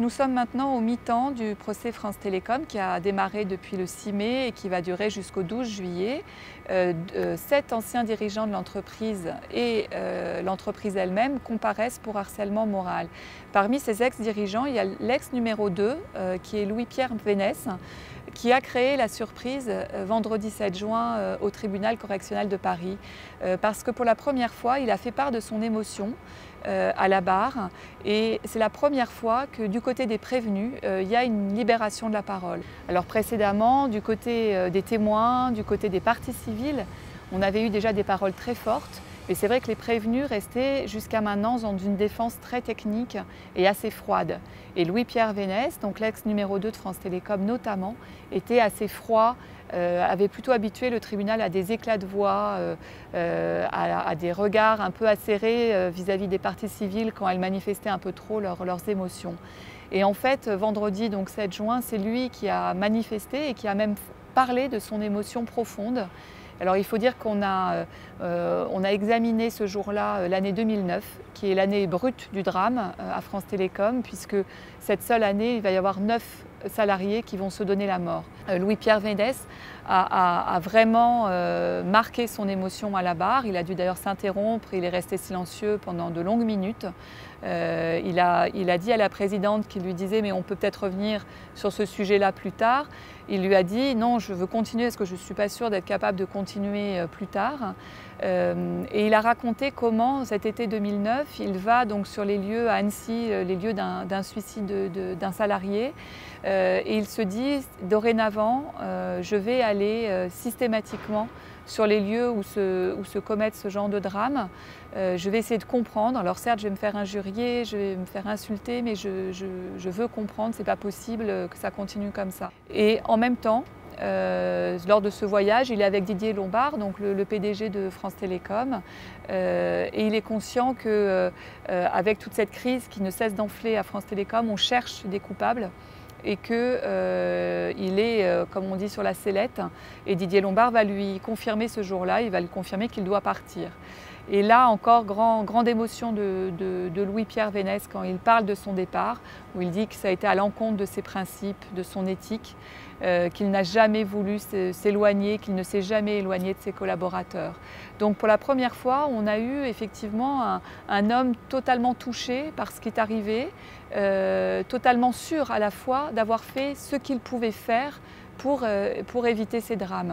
nous sommes maintenant au mi-temps du procès France Télécom qui a démarré depuis le 6 mai et qui va durer jusqu'au 12 juillet. 7 anciens dirigeants de l'entreprise et l'entreprise elle-même comparaissent pour harcèlement moral. Parmi ces ex-dirigeants, il y a l'ex numéro 2 qui est Louis-Pierre Vénès, qui a créé la surprise vendredi 7 juin au tribunal correctionnel de Paris. Parce que pour la première fois, il a fait part de son émotion à la barre et c'est la première fois que du côté des prévenus, il y a une libération de la parole. Alors précédemment, du côté des témoins, du côté des parties civiles, on avait eu déjà des paroles très fortes. Mais c'est vrai que les prévenus restaient jusqu'à maintenant dans une défense très technique et assez froide. Et Louis-Pierre Vénès, donc l'ex numéro 2 de France Télécom notamment, était assez froid, avait plutôt habitué le tribunal à des éclats de voix, à des regards un peu acérés vis-à-vis des parties civiles quand elles manifestaient un peu trop leurs émotions. Et en fait, vendredi, donc 7 juin, c'est lui qui a manifesté et qui a même parlé de son émotion profonde. Alors il faut dire qu'on a examiné ce jour-là l'année 2009, qui est l'année brute du drame à France Télécom, puisque cette seule année, il va y avoir 9 salariés qui vont se donner la mort. Louis-Pierre Vénès a vraiment marqué son émotion à la barre. Il a dû d'ailleurs s'interrompre, il est resté silencieux pendant de longues minutes. Il a dit à la présidente qui lui disait « mais on peut peut-être revenir sur ce sujet-là plus tard ». Il lui a dit « non, je veux continuer parce que je ne suis pas sûre d'être capable de continuer plus tard ». Et il a raconté comment cet été 2009, il va donc sur les lieux à Annecy, les lieux d'un suicide d'un salarié. Et il se dit dorénavant, je vais aller systématiquement sur les lieux où se commettent ce genre de drame. Je vais essayer de comprendre. Alors certes, je vais me faire injurier, je vais me faire insulter, mais je veux comprendre, c'est pas possible que ça continue comme ça. Et en même temps, lors de ce voyage, il est avec Didier Lombard, donc le PDG de France Télécom, et il est conscient qu'avec toute cette crise qui ne cesse d'enfler à France Télécom, on cherche des coupables et qu'il est, comme on dit, sur la sellette. Et Didier Lombard va lui confirmer ce jour-là, il va lui confirmer qu'il doit partir. Et là encore, grande émotion de Louis-Pierre Vénès quand il parle de son départ, où il dit que ça a été à l'encontre de ses principes, de son éthique, qu'il n'a jamais voulu s'éloigner, qu'il ne s'est jamais éloigné de ses collaborateurs. Donc pour la première fois, on a eu effectivement un homme totalement touché par ce qui est arrivé, totalement sûr à la fois d'avoir fait ce qu'il pouvait faire pour éviter ces drames.